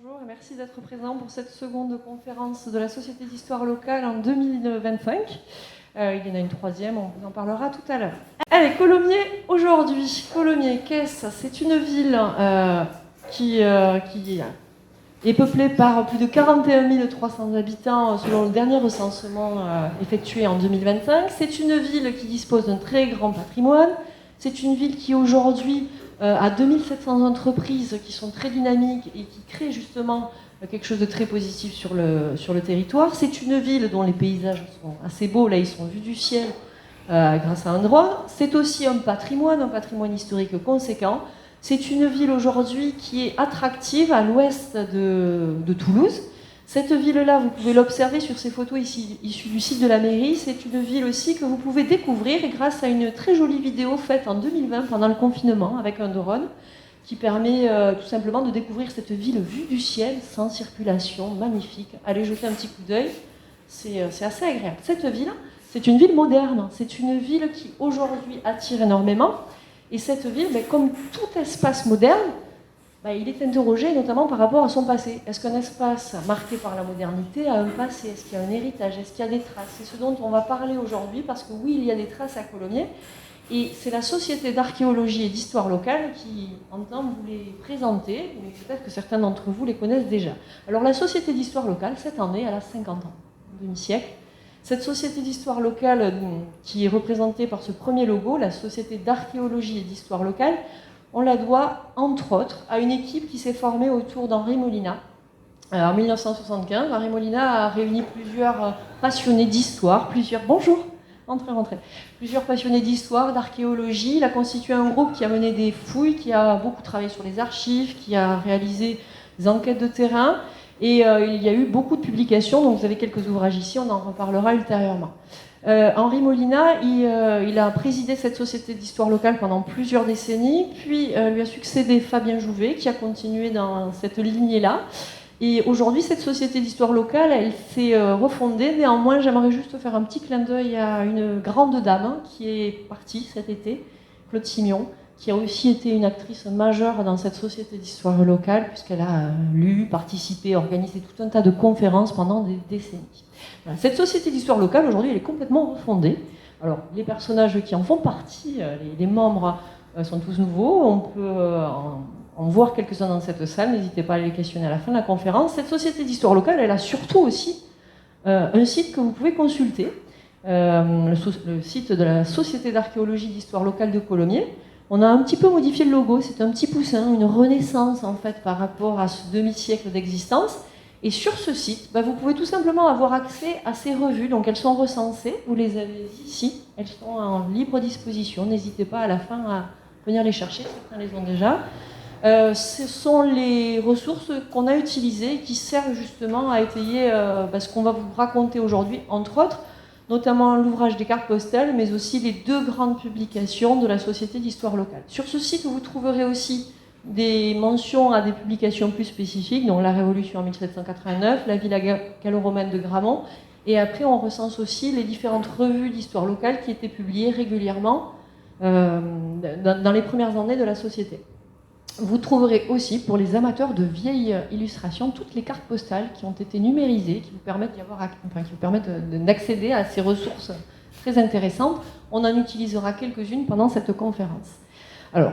Bonjour et merci d'être présent pour cette seconde conférence de la Société d'Histoire Locale en 2025. Il y en a une troisième, on vous en parlera tout à l'heure. Allez, Colomiers aujourd'hui. Colomiers, qu'est-ce ? C'est une ville qui est peuplée par plus de 41 300 habitants selon le dernier recensement effectué en 2025. C'est une ville qui dispose d'un très grand patrimoine. C'est une ville qui aujourd'hui a 2700 entreprises qui sont très dynamiques et qui créent justement quelque chose de très positif sur le territoire. C'est une ville dont les paysages sont assez beaux, là ils sont vus du ciel grâce à un drone. C'est aussi un patrimoine historique conséquent. C'est une ville aujourd'hui qui est attractive à l'ouest de Toulouse. Cette ville-là, vous pouvez l'observer sur ces photos ici, issues du site de la mairie. C'est une ville aussi que vous pouvez découvrir grâce à une très jolie vidéo faite en 2020 pendant le confinement avec un drone qui permet tout simplement de découvrir cette ville vue du ciel, sans circulation, magnifique. Allez jeter un petit coup d'œil, c'est assez agréable. Cette ville, c'est une ville moderne. C'est une ville qui aujourd'hui attire énormément. Et cette ville, comme tout espace moderne, il est interrogé notamment par rapport à son passé. Est-ce qu'un espace marqué par la modernité a un passé? Est-ce qu'il y a un héritage? Est-ce qu'il y a des traces? C'est ce dont on va parler aujourd'hui, parce que oui, il y a des traces à Colomiers. Et c'est la Société d'archéologie et d'histoire locale qui entend vous les présenter, mais peut-être que certains d'entre vous les connaissent déjà. Alors la Société d'histoire locale, cette année, elle a 50 ans, demi-siècle. Cette Société d'histoire locale, qui est représentée par ce premier logo, la Société d'archéologie et d'histoire locale, on la doit, entre autres, à une équipe qui s'est formée autour d'Henri Molina. En 1975, Henri Molina a réuni plusieurs passionnés d'histoire, plusieurs passionnés d'histoire, d'archéologie. Il a constitué un groupe qui a mené des fouilles, qui a beaucoup travaillé sur les archives, qui a réalisé des enquêtes de terrain. Et il y a eu beaucoup de publications, donc vous avez quelques ouvrages ici, on en reparlera ultérieurement. Henri Molina, il a présidé cette société d'histoire locale pendant plusieurs décennies, puis lui a succédé Fabien Jouvet, qui a continué dans cette lignée-là. Et aujourd'hui, cette société d'histoire locale, elle s'est refondée. Néanmoins, j'aimerais juste faire un petit clin d'œil à une grande dame qui est partie cet été, Claude Simion, qui a aussi été une actrice majeure dans cette société d'histoire locale, puisqu'elle a lu, participé, organisé tout un tas de conférences pendant des décennies. Voilà. Cette société d'histoire locale, aujourd'hui, elle est complètement refondée. Alors, les personnages qui en font partie, les membres sont tous nouveaux. On peut en voir quelques-uns dans cette salle, n'hésitez pas à les questionner à la fin de la conférence. Cette société d'histoire locale, elle a surtout aussi un site que vous pouvez consulter, le site de la Société d'archéologie d'histoire locale de Colomiers. On a un petit peu modifié le logo, c'est un petit poussin, une renaissance en fait par rapport à ce demi-siècle d'existence. Et sur ce site, vous pouvez tout simplement avoir accès à ces revues, donc elles sont recensées, vous les avez ici, elles sont en libre disposition, n'hésitez pas à la fin à venir les chercher, certains les ont déjà. Ce sont les ressources qu'on a utilisées et qui servent justement à étayer ce qu'on va vous raconter aujourd'hui, entre autres, notamment l'ouvrage des cartes postales, mais aussi les deux grandes publications de la Société d'histoire locale. Sur ce site, vous trouverez aussi des mentions à des publications plus spécifiques, donc la Révolution en 1789, la Villa gallo-romaine de Gramont, et après on recense aussi les différentes revues d'histoire locale qui étaient publiées régulièrement dans les premières années de la Société. Vous trouverez aussi, pour les amateurs de vieilles illustrations, toutes les cartes postales qui ont été numérisées, qui vous permettent d'accéder à ces ressources très intéressantes. On en utilisera quelques-unes pendant cette conférence. Alors,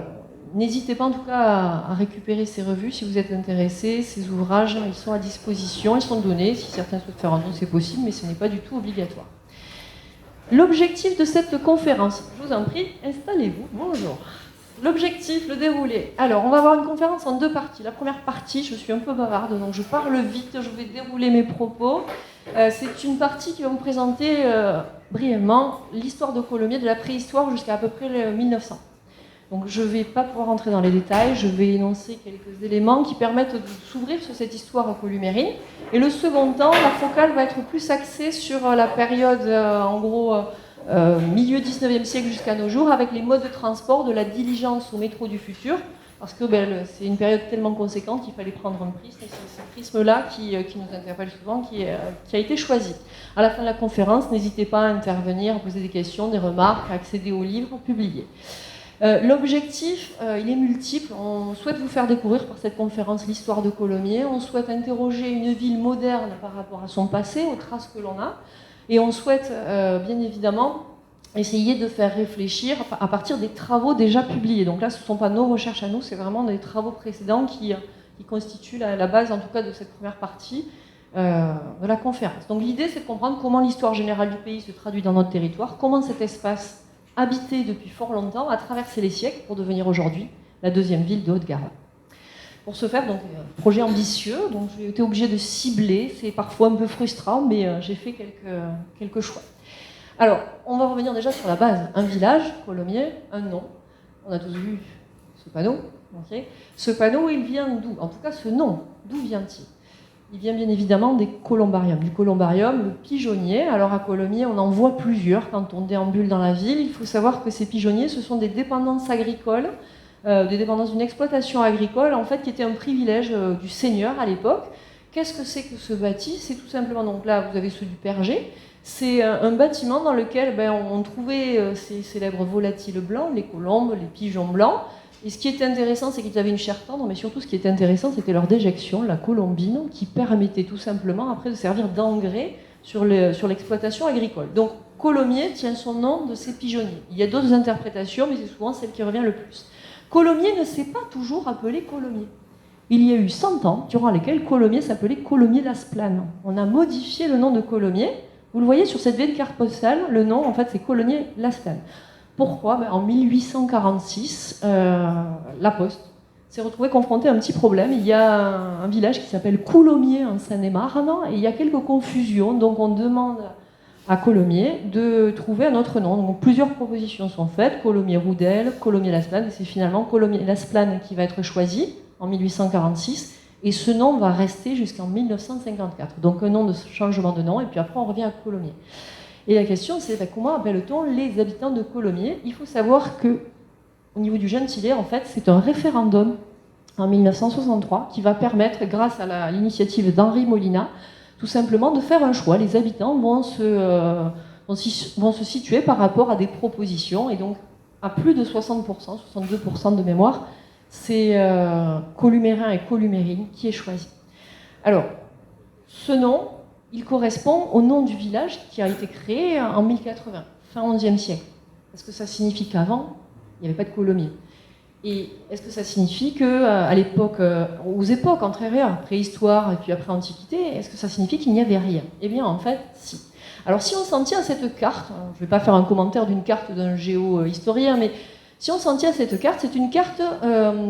n'hésitez pas en tout cas à récupérer ces revues si vous êtes intéressés. Ces ouvrages, ils sont à disposition, ils sont donnés. Si certains souhaitent faire un don, c'est possible, mais ce n'est pas du tout obligatoire. L'objectif de cette conférence, je vous en prie, installez-vous. Bonjour. L'objectif, le déroulé. Alors, on va avoir une conférence en deux parties. La première partie, je suis un peu bavarde, donc je parle vite, je vais dérouler mes propos. C'est une partie qui va vous présenter brièvement l'histoire de Colomiers, de la préhistoire jusqu'à à peu près 1900. Donc, je ne vais pas pouvoir rentrer dans les détails, je vais énoncer quelques éléments qui permettent de s'ouvrir sur cette histoire columérine. Et le second temps, la focale va être plus axée sur la période, en gros, milieu 19e siècle jusqu'à nos jours, avec les modes de transport de la diligence au métro du futur, parce que c'est une période tellement conséquente qu'il fallait prendre un prisme, et c'est ce prisme-là qui nous interpelle souvent, qui a été choisi. À la fin de la conférence, n'hésitez pas à intervenir, à poser des questions, des remarques, à accéder aux livres publiés. L'objectif, il est multiple. On souhaite vous faire découvrir par cette conférence l'histoire de Colomiers. On souhaite interroger une ville moderne par rapport à son passé, aux traces que l'on a. Et on souhaite, bien évidemment, essayer de faire réfléchir à partir des travaux déjà publiés. Donc là, ce ne sont pas nos recherches à nous, c'est vraiment des travaux précédents qui constituent la base, en tout cas, de cette première partie de la conférence. Donc l'idée, c'est de comprendre comment l'histoire générale du pays se traduit dans notre territoire, comment cet espace habité depuis fort longtemps a traversé les siècles pour devenir aujourd'hui la deuxième ville de Haute-Garonne. Pour ce faire, donc, projet ambitieux, donc j'ai été obligée de cibler, c'est parfois un peu frustrant, mais j'ai fait quelques choix. Alors, on va revenir déjà sur la base. Un village, Colomiers, un nom. On a tous vu ce panneau. Okay. Ce panneau, il vient d'où? En tout cas, ce nom, d'où vient-il? Il vient bien évidemment des columbariums. Du columbarium, le pigeonnier. Alors à Colomiers, on en voit plusieurs quand on déambule dans la ville. Il faut savoir que ces pigeonniers, ce sont des dépendances agricoles, des dépendances d'une exploitation agricole, en fait, qui était un privilège du seigneur à l'époque. Qu'est-ce que c'est que ce bâti? C'est tout simplement, donc là, vous avez ceux du Perger. C'est un bâtiment dans lequel on trouvait ces célèbres volatiles blancs, les colombes, les pigeons blancs. Et ce qui était intéressant, c'est qu'ils avaient une chair tendre, mais surtout ce qui était intéressant, c'était leur déjection, la colombine, qui permettait tout simplement après de servir d'engrais sur l'exploitation agricole. Donc Colomiers tient son nom de ces pigeonniers. Il y a d'autres interprétations, mais c'est souvent celle qui revient le plus. Colomiers ne s'est pas toujours appelé Colomiers. Il y a eu 100 ans durant lesquels Colomiers s'appelait Colomiers-Las Planes. On a modifié le nom de Colomiers. Vous le voyez sur cette vieille carte postale, le nom, en fait, c'est Colomiers-Las Planes. Pourquoi? En 1846, la Poste s'est retrouvée confrontée à un petit problème. Il y a un village qui s'appelle Coulommiers en Seine-et-Marne, et il y a quelques confusions. Donc on demande à Colomiers de trouver un autre nom. Donc plusieurs propositions sont faites, Colomiers-Roudel, Colomiers-Las Planes, et c'est finalement Colomiers-Las Planes qui va être choisi en 1846. Et ce nom va rester jusqu'en 1954. Donc un nom de changement de nom, et puis après on revient à Colomiers. Et la question, c'est comment appelle-t-on les habitants de Colomiers? Il faut savoir que, au niveau du gentilé, en fait, c'est un référendum en 1963 qui va permettre, grâce à l'initiative d'Henri Molina, tout simplement de faire un choix. Les habitants vont se situer par rapport à des propositions, et donc à plus de 60%, 62% de mémoire, c'est Columérin et Columérine qui est choisi. Alors, ce nom, il correspond au nom du village qui a été créé en 1080, fin XIe siècle. Est-ce que ça signifie qu'avant, il n'y avait pas de Colomiers? Et est-ce que ça signifie qu'à l'époque, aux époques antérieures, préhistoire et puis après Antiquité, est-ce que ça signifie qu'il n'y avait rien? Eh bien, en fait, si. Alors, si on s'en tient à cette carte, je ne vais pas faire un commentaire d'une carte d'un géo-historien, mais si on s'en tient à cette carte, c'est une carte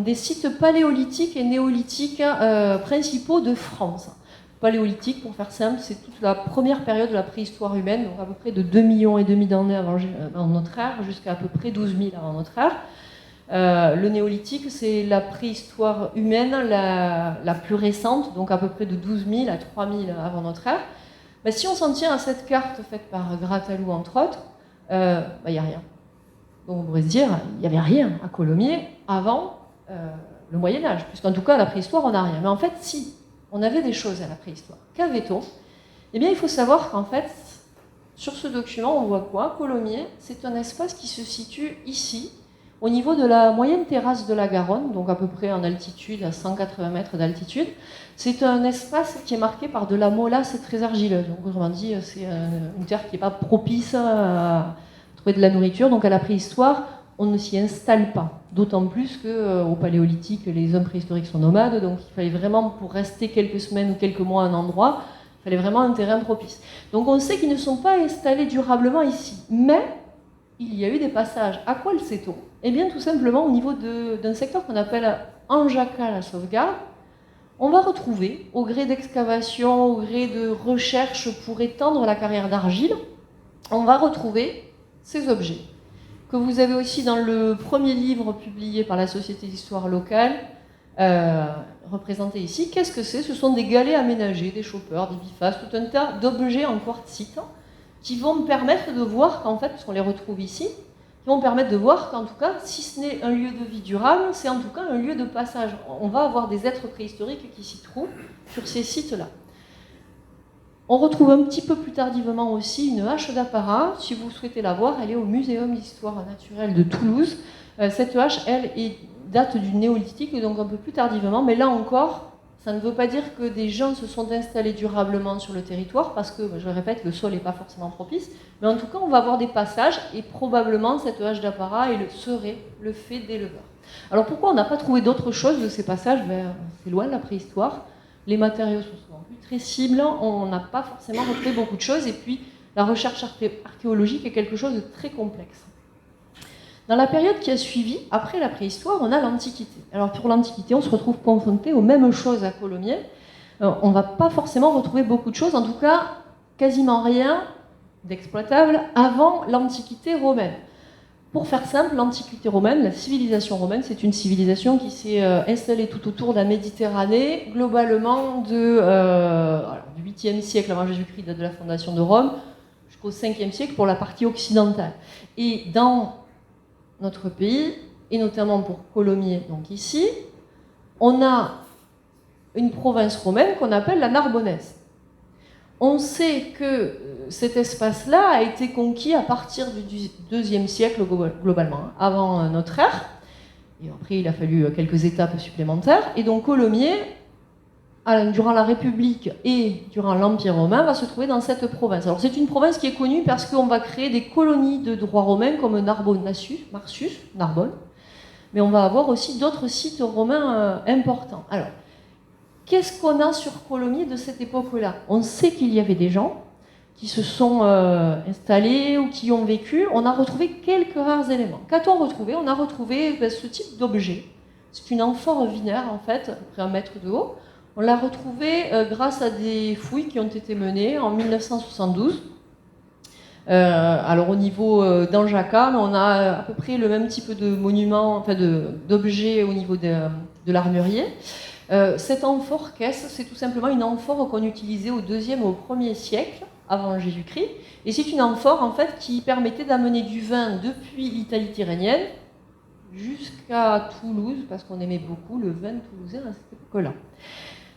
des sites paléolithiques et néolithiques principaux de France. Paléolithique, pour faire simple, c'est toute la première période de la préhistoire humaine, donc à peu près de 2,5 millions d'années avant notre ère, jusqu'à peu près 12 000 avant notre ère. Le néolithique, c'est la préhistoire humaine la plus récente, donc à peu près de 12 000 à 3 000 avant notre ère. Si on s'en tient à cette carte faite par Grattalou, entre autres, il n'y a rien. Donc on pourrait se dire, il n'y avait rien à Colomiers avant le Moyen-Âge, puisqu'en tout cas, à la préhistoire, on n'a rien. Mais en fait, si. On avait des choses à la préhistoire. Qu'avait-on? Eh bien, il faut savoir qu'en fait, sur ce document, on voit quoi? Colomiers, c'est un espace qui se situe ici, au niveau de la moyenne terrasse de la Garonne, donc à peu près en altitude, à 180 mètres d'altitude. C'est un espace qui est marqué par de la molasse très argileuse. Donc, autrement dit, c'est une terre qui n'est pas propice à trouver de la nourriture. Donc, à la préhistoire, on ne s'y installe pas. D'autant plus qu'au paléolithique, les hommes préhistoriques sont nomades, donc il fallait vraiment, pour rester quelques semaines ou quelques mois à un endroit, il fallait vraiment un terrain propice. Donc on sait qu'ils ne sont pas installés durablement ici. Mais il y a eu des passages. À quoi le sait-on? Eh bien tout simplement au niveau d'un secteur qu'on appelle Anjaca-la-Sauvegarde, on va retrouver, au gré d'excavation, au gré de recherche pour étendre la carrière d'argile, on va retrouver ces objets que vous avez aussi dans le premier livre publié par la Société d'histoire locale, représenté ici. Qu'est-ce que c'est? Ce sont des galets aménagés, des choppers, des bifaces, tout un tas d'objets en quartzite qui vont me permettre de voir qu'en fait, parce qu'on les retrouve ici, qui vont me permettre de voir qu'en tout cas, si ce n'est un lieu de vie durable, c'est en tout cas un lieu de passage. On va avoir des êtres préhistoriques qui s'y trouvent sur ces sites-là. On retrouve un petit peu plus tardivement aussi une hache d'apparat. Si vous souhaitez la voir, elle est au Muséum d'histoire naturelle de Toulouse. Cette hache, elle, date du néolithique, donc un peu plus tardivement, mais là encore, ça ne veut pas dire que des gens se sont installés durablement sur le territoire, parce que, je le répète, le sol n'est pas forcément propice, mais en tout cas, on va avoir des passages, et probablement cette hache d'apparat serait le fait d'éleveurs. Alors pourquoi on n'a pas trouvé d'autre chose de ces passages? C'est loin de la préhistoire, les matériaux sont souvent plus très cibles, on n'a pas forcément retrouvé beaucoup de choses, et puis la recherche archéologique est quelque chose de très complexe. Dans la période qui a suivi, après la préhistoire, on a l'Antiquité. Alors pour l'Antiquité, on se retrouve confronté aux mêmes choses à Colomiers. On ne va pas forcément retrouver beaucoup de choses, en tout cas quasiment rien d'exploitable avant l'Antiquité romaine. Pour faire simple, l'Antiquité romaine, la civilisation romaine, c'est une civilisation qui s'est installée tout autour de la Méditerranée, globalement du 8e siècle avant Jésus-Christ, date de la fondation de Rome, jusqu'au 5e siècle pour la partie occidentale. Et dans notre pays, et notamment pour Colomiers, donc ici, on a une province romaine qu'on appelle la Narbonnaise. On sait que cet espace-là a été conquis à partir du 2e siècle globalement, avant notre ère, et après il a fallu quelques étapes supplémentaires, et donc Colomiers, durant la République et durant l'Empire romain, va se trouver dans cette province. Alors c'est une province qui est connue parce qu'on va créer des colonies de droit romain comme Marsus, Narbonne, mais on va avoir aussi d'autres sites romains importants. Alors, qu'est-ce qu'on a sur Colomiers de cette époque-là? On sait qu'il y avait des gens qui se sont installés ou qui ont vécu. On a retrouvé quelques rares éléments. Qu'a-t-on retrouvé? On a retrouvé ce type d'objet. C'est une amphore vinaire, en fait, à peu près 1 mètre de haut. On l'a retrouvé grâce à des fouilles qui ont été menées en 1972. Alors au niveau d'Anjaca, on a à peu près le même type de monument, enfin d'objet au niveau de l'armurier. Cette amphore-caisse, c'est tout simplement une amphore qu'on utilisait au 2e ou au 1er siècle avant Jésus-Christ. Et c'est une amphore en fait qui permettait d'amener du vin depuis l'Italie tyrrhénienne jusqu'à Toulouse, parce qu'on aimait beaucoup le vin toulousain à cette époque-là.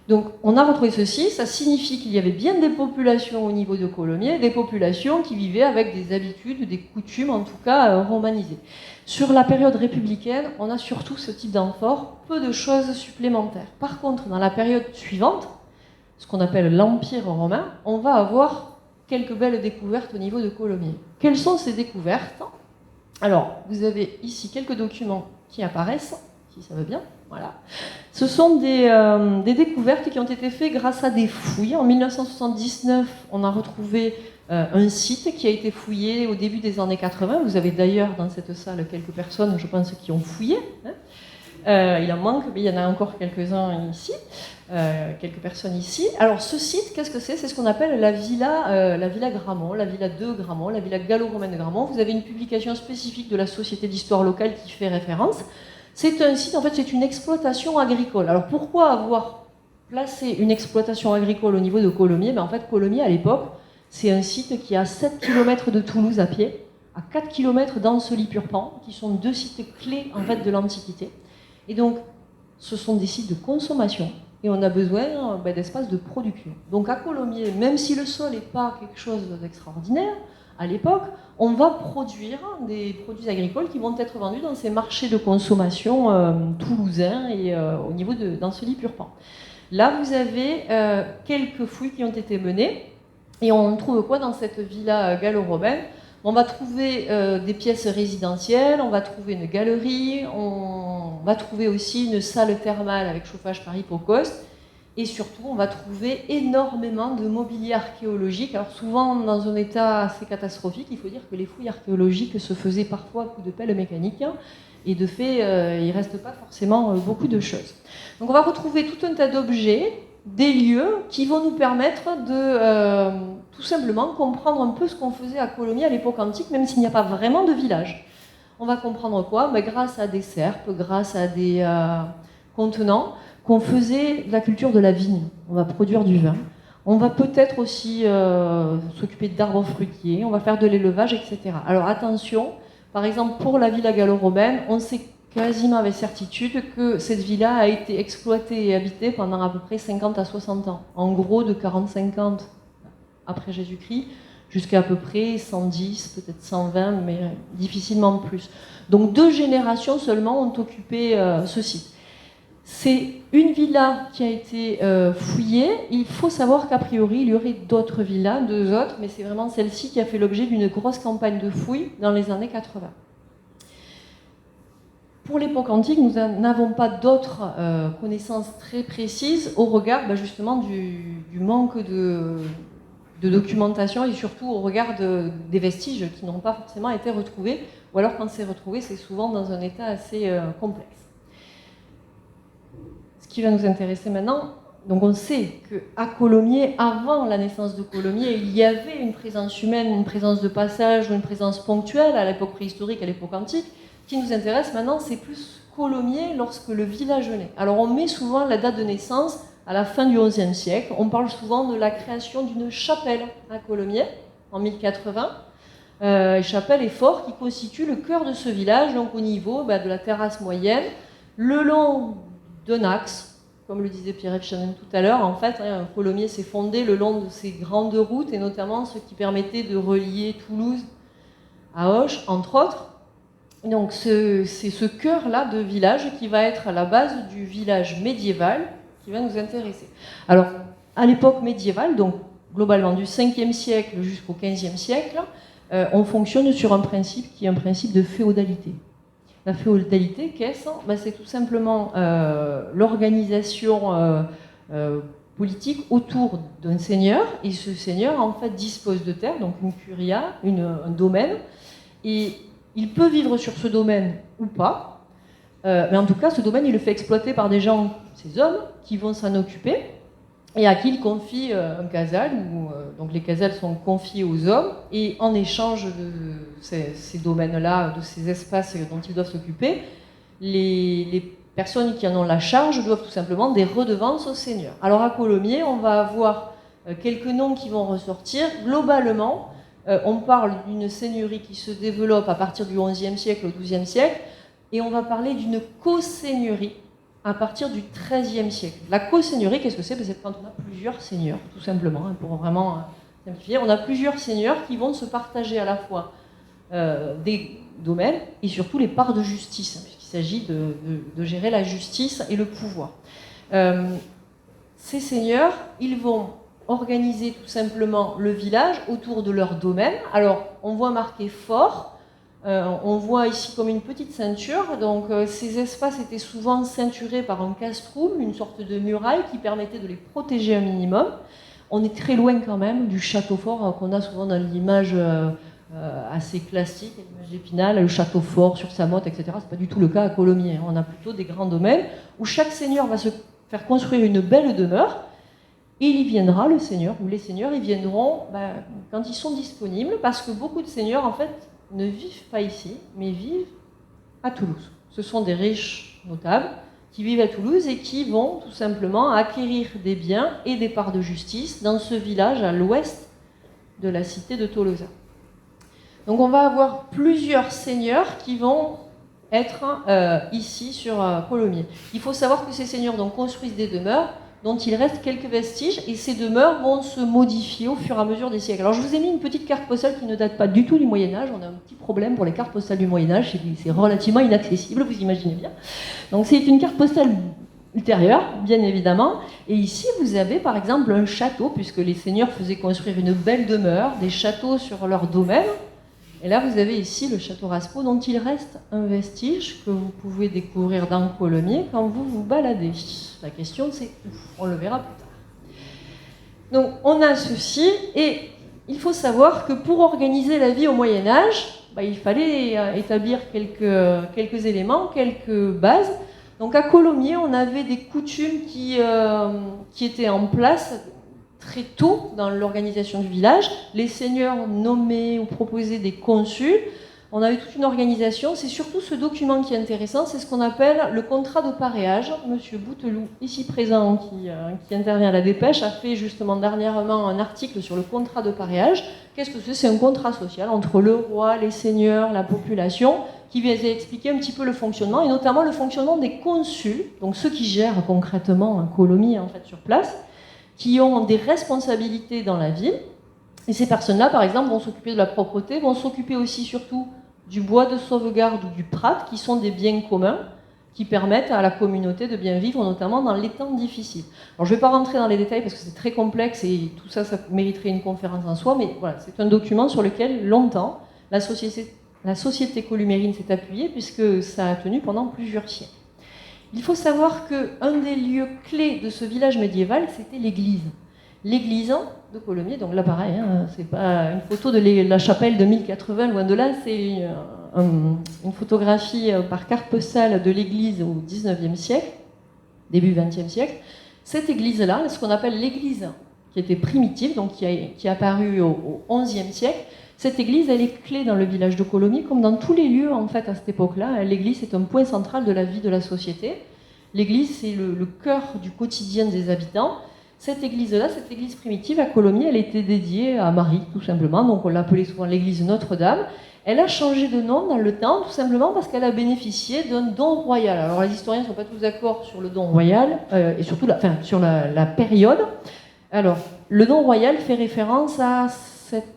Donc on a retrouvé ceci, ça signifie qu'il y avait bien des populations au niveau de Colomiers, des populations qui vivaient avec des habitudes, des coutumes en tout cas romanisées. Sur la période républicaine, on a surtout ce type d'amphore, peu de choses supplémentaires. Par contre, dans la période suivante, ce qu'on appelle l'Empire romain, on va avoir quelques belles découvertes au niveau de Colomiers. Quelles sont ces découvertes? Alors, vous avez ici quelques documents qui apparaissent, si ça veut bien. Voilà. Ce sont des découvertes qui ont été faites grâce à des fouilles. En 1979, on a retrouvé un site qui a été fouillé au début des années 80. Vous avez d'ailleurs dans cette salle quelques personnes, je pense, qui ont fouillé. Il en manque, mais il y en a encore quelques-uns ici, quelques personnes ici. Alors ce site, qu'est-ce que c'est? C'est ce qu'on appelle la villa Gramont, la villa de Gramont, la villa gallo-romaine de Gramont. Vous avez une publication spécifique de la Société d'histoire locale qui fait référence. C'est un site, en fait, c'est une exploitation agricole. Alors pourquoi avoir placé une exploitation agricole au niveau de Colomiers? En fait, Colomiers, à l'époque, c'est un site qui est à 7 km de Toulouse à pied, à 4 km d'Ancely-Purpan, qui sont 2 sites clés en fait, de l'Antiquité. Et donc, ce sont des sites de consommation, et on a besoin d'espace de production. Donc à Colomiers, même si le sol n'est pas quelque chose d'extraordinaire, à l'époque, on va produire des produits agricoles qui vont être vendus dans ces marchés de consommation toulousains et au niveau d'Ancely-Purpan. Là, vous avez quelques fouilles qui ont été menées, et on trouve quoi dans cette villa gallo-romaine? On va trouver des pièces résidentielles, on va trouver une galerie, on va trouver aussi une salle thermale avec chauffage par hypocauste, et surtout on va trouver énormément de mobilier archéologique, alors souvent dans un état assez catastrophique. Il faut dire que les fouilles archéologiques se faisaient parfois à coups de pelle mécanique, et de fait il ne reste pas forcément beaucoup de choses. Donc on va retrouver tout un tas d'objets, des lieux qui vont nous permettre de tout simplement comprendre un peu ce qu'on faisait à Colomiers à l'époque antique, même s'il n'y a pas vraiment de village. On va comprendre quoi? Grâce à des serpes, grâce à des contenants, qu'on faisait de la culture de la vigne. On va produire du vin. On va peut-être aussi s'occuper d'arbres fruitiers, on va faire de l'élevage, etc. Alors attention, par exemple pour la villa gallo-romaine, on sait quasiment avec certitude que cette villa a été exploitée et habitée pendant à peu près 50 à 60 ans. En gros, de 40-50 après Jésus-Christ jusqu'à peu près 110, peut-être 120, mais difficilement plus. Donc 2 générations seulement ont occupé ce site. C'est une villa qui a été fouillée. Il faut savoir qu'a priori, il y aurait d'autres villas, 2 autres, mais c'est vraiment celle-ci qui a fait l'objet d'une grosse campagne de fouilles dans les années 80. Pour l'époque antique, nous n'avons pas d'autres connaissances très précises au regard justement du manque de documentation et surtout au regard des vestiges qui n'ont pas forcément été retrouvés, ou alors quand c'est retrouvé, c'est souvent dans un état assez complexe. Ce qui va nous intéresser maintenant, donc on sait qu'à Colomiers, avant la naissance de Colomiers, il y avait une présence humaine, une présence de passage ou une présence ponctuelle à l'époque préhistorique, à l'époque antique. Ce qui nous intéresse maintenant, c'est plus Colomiers lorsque le village naît. Alors on met souvent la date de naissance à la fin du XIe siècle. On parle souvent de la création d'une chapelle à Colomiers en 1080. Chapelle et fort qui constitue le cœur de ce village, donc au niveau de la terrasse moyenne, le long d'un axe, comme le disait Pierre-Yves Chanin tout à l'heure. En fait, Colomiers s'est fondé le long de ces grandes routes, et notamment ce qui permettait de relier Toulouse à Auch, entre autres. Donc c'est ce cœur-là de village qui va être à la base du village médiéval qui va nous intéresser. Alors, à l'époque médiévale, donc globalement du 5e siècle jusqu'au 15e siècle, on fonctionne sur un principe qui est un principe de féodalité. La féodalité, qu'est-ce ? C'est tout simplement l'organisation politique autour d'un seigneur, et ce seigneur en fait dispose de terre, donc une curia, un domaine, et il peut vivre sur ce domaine ou pas, mais en tout cas ce domaine il le fait exploiter par des gens, ces hommes, qui vont s'en occuper, et à qui il confie un casal, donc les casals sont confiés aux hommes, et en échange de ces domaines-là, de ces espaces dont ils doivent s'occuper, les personnes qui en ont la charge doivent tout simplement des redevances au seigneur. Alors à Colomiers, on va avoir quelques noms qui vont ressortir. Globalement, on parle d'une seigneurie qui se développe à partir du XIe siècle au XIIe siècle, et on va parler d'une co-seigneurie à partir du XIIIe siècle. La co-seigneurie, qu'est-ce que c'est ? C'est quand on a plusieurs seigneurs, tout simplement, pour vraiment simplifier. On a plusieurs seigneurs qui vont se partager à la fois des domaines et surtout les parts de justice, puisqu'il s'agit de gérer la justice et le pouvoir. Ces seigneurs, ils vont organiser tout simplement le village autour de leur domaine. Alors, on voit marqué fort. On voit ici comme une petite ceinture, donc ces espaces étaient souvent ceinturés par un castrum, une sorte de muraille qui permettait de les protéger un minimum. On est très loin quand même du château fort qu'on a souvent dans l'image assez classique, l'image d'Épinal, le château fort sur sa motte, etc. C'est pas du tout le cas à Colomiers. On a plutôt des grands domaines où chaque seigneur va se faire construire une belle demeure, et il y viendra, le seigneur, ou les seigneurs, ils viendront quand ils sont disponibles, parce que beaucoup de seigneurs, en fait, ne vivent pas ici, mais vivent à Toulouse. Ce sont des riches notables qui vivent à Toulouse et qui vont tout simplement acquérir des biens et des parts de justice dans ce village à l'ouest de la cité de Tolosa. Donc on va avoir plusieurs seigneurs qui vont être ici sur Colomiers. Il faut savoir que ces seigneurs donc, construisent des demeures dont il reste quelques vestiges, et ces demeures vont se modifier au fur et à mesure des siècles. Alors je vous ai mis une petite carte postale qui ne date pas du tout du Moyen-Âge. On a un petit problème pour les cartes postales du Moyen-Âge, c'est relativement inaccessible, vous imaginez bien. Donc c'est une carte postale ultérieure, bien évidemment, et ici vous avez par exemple un château, puisque les seigneurs faisaient construire une belle demeure, des châteaux sur leur domaine. Et là, vous avez ici le château Raspaud, dont il reste un vestige que vous pouvez découvrir dans Colomiers quand vous vous baladez. La question, c'est où ? On le verra plus tard. Donc, on a ceci, et il faut savoir que pour organiser la vie au Moyen-Âge, il fallait établir quelques éléments, quelques bases. Donc, à Colomiers, on avait des coutumes qui étaient en place très tôt dans l'organisation du village. Les seigneurs nommaient ou proposaient des consuls. On avait toute une organisation. C'est surtout ce document qui est intéressant, c'est ce qu'on appelle le contrat de paréage. Monsieur Bouteloup, ici présent, qui intervient à la Dépêche, a fait justement dernièrement un article sur le contrat de paréage. Qu'est-ce que c'est ? C'est un contrat social entre le roi, les seigneurs, la population, qui vient expliquer un petit peu le fonctionnement, et notamment le fonctionnement des consuls, donc ceux qui gèrent concrètement un Colomiers en fait sur place, qui ont des responsabilités dans la ville. Et ces personnes-là, par exemple, vont s'occuper de la propreté, vont s'occuper aussi surtout du bois de sauvegarde ou du prat, qui sont des biens communs, qui permettent à la communauté de bien vivre, notamment dans les temps difficiles. Alors je ne vais pas rentrer dans les détails parce que c'est très complexe et tout ça, ça mériterait une conférence en soi, mais voilà, c'est un document sur lequel, longtemps, la société columérine s'est appuyée, puisque ça a tenu pendant plusieurs siècles. Il faut savoir qu'un des lieux clés de ce village médiéval, c'était l'église. L'église de Colomiers, donc là pareil, hein, c'est pas une photo de la chapelle de 1080, loin de là, c'est une photographie par carte postale de l'église au XIXe siècle, début XXe siècle. Cette église-là, ce qu'on appelle l'église qui était primitive, donc qui est apparue au XIe siècle, cette église, elle est clé dans le village de Colomiers, comme dans tous les lieux en fait à cette époque-là. L'église est un point central de la vie de la société. L'église, c'est le cœur du quotidien des habitants. Cette église-là, cette église primitive à Colomiers, elle était dédiée à Marie, tout simplement. Donc on l'appelait souvent l'église Notre-Dame. Elle a changé de nom dans le temps, tout simplement parce qu'elle a bénéficié d'un don royal. Alors les historiens ne sont pas tous d'accord sur le don royal, et surtout sur la période. Alors, le don royal fait référence à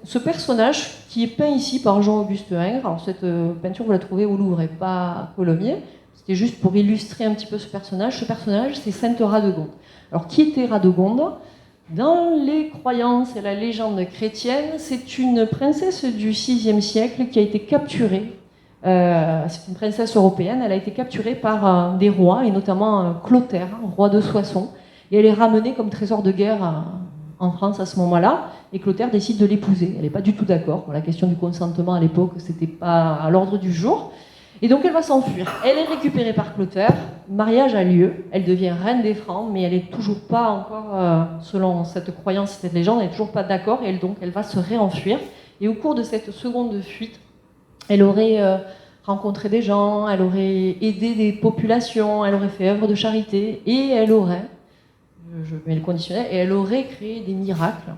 ce personnage qui est peint ici par Jean-Auguste Ingres. Alors cette peinture, vous la trouvez au Louvre et pas à Colomiers. C'était juste pour illustrer un petit peu ce personnage. Ce personnage, c'est Sainte Radegonde. Alors, qui était Radegonde ? Dans les croyances et la légende chrétienne, c'est une princesse du VIe siècle qui a été capturée. C'est une princesse européenne. Elle a été capturée par des rois, et notamment Clotaire, roi de Soissons. Et elle est ramenée comme trésor de guerre en France à ce moment-là. Et Clotaire décide de l'épouser. Elle n'est pas du tout d'accord. La question du consentement à l'époque, c'était pas à l'ordre du jour. Et donc elle va s'enfuir. Elle est récupérée par Clotaire, mariage a lieu, elle devient reine des Francs, mais elle n'est toujours pas encore, selon cette croyance, cette légende, elle n'est toujours pas d'accord, et donc elle va se réenfuir. Et au cours de cette seconde fuite, elle aurait rencontré des gens, elle aurait aidé des populations, elle aurait fait œuvre de charité, et elle aurait, je mets le conditionnel, et elle aurait créé des miracles.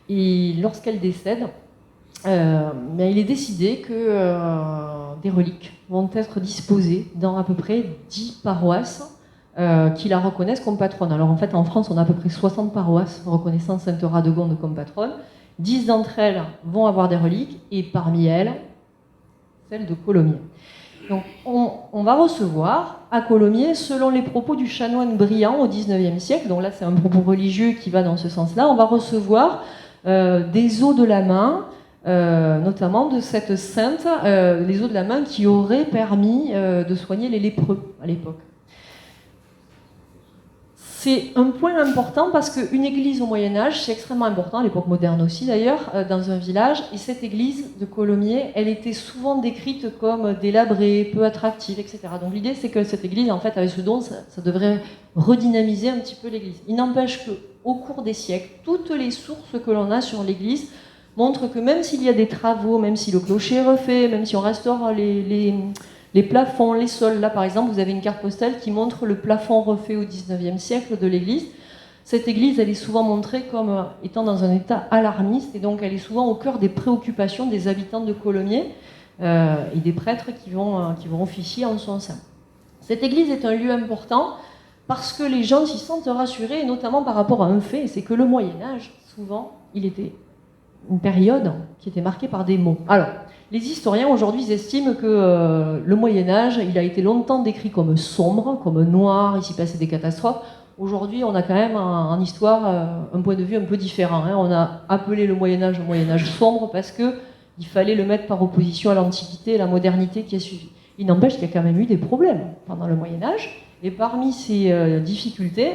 Et lorsqu'elle décède, mais il est décidé que des reliques vont être disposées dans à peu près 10 paroisses qui la reconnaissent comme patronne. Alors en fait, en France, on a à peu près 60 paroisses reconnaissant Sainte Radegonde comme patronne. 10 d'entre elles vont avoir des reliques, et parmi elles, celle de Colomiers. Donc on va recevoir à Colomiers, selon les propos du chanoine Briand au XIXe siècle, donc là c'est un propos religieux qui va dans ce sens-là, on va recevoir des os de la main, notamment de cette sainte, les os de la main qui auraient permis de soigner les lépreux à l'époque. C'est un point important parce qu'une église au Moyen-Âge, c'est extrêmement important, à l'époque moderne aussi d'ailleurs, dans un village. Et cette église de Colomiers, elle était souvent décrite comme délabrée, peu attractive, etc. Donc l'idée, c'est que cette église, en fait, avec ce don, ça devrait redynamiser un petit peu l'église. Il n'empêche qu'au cours des siècles, toutes les sources que l'on a sur l'église montrent que même s'il y a des travaux, même si le clocher est refait, même si on restaure les plafonds, les sols. Là, par exemple, vous avez une carte postale qui montre le plafond refait au XIXe siècle de l'église. Cette église, elle est souvent montrée comme étant dans un état alarmiste, et donc elle est souvent au cœur des préoccupations des habitants de Colomiers et des prêtres qui vont officier en son sein. Cette église est un lieu important parce que les gens s'y sentent rassurés, et notamment par rapport à un fait, c'est que le Moyen-Âge, souvent, il était une période qui était marquée par des maux. Alors, les historiens aujourd'hui estiment que le Moyen-Âge, il a été longtemps décrit comme sombre, comme noir, il s'y passait des catastrophes. Aujourd'hui, on a quand même en histoire un point de vue un peu différent. On a appelé le Moyen-Âge sombre parce qu'il fallait le mettre par opposition à l'Antiquité et la modernité qui a suivi. Il n'empêche qu'il y a quand même eu des problèmes pendant le Moyen-Âge, et parmi ces difficultés,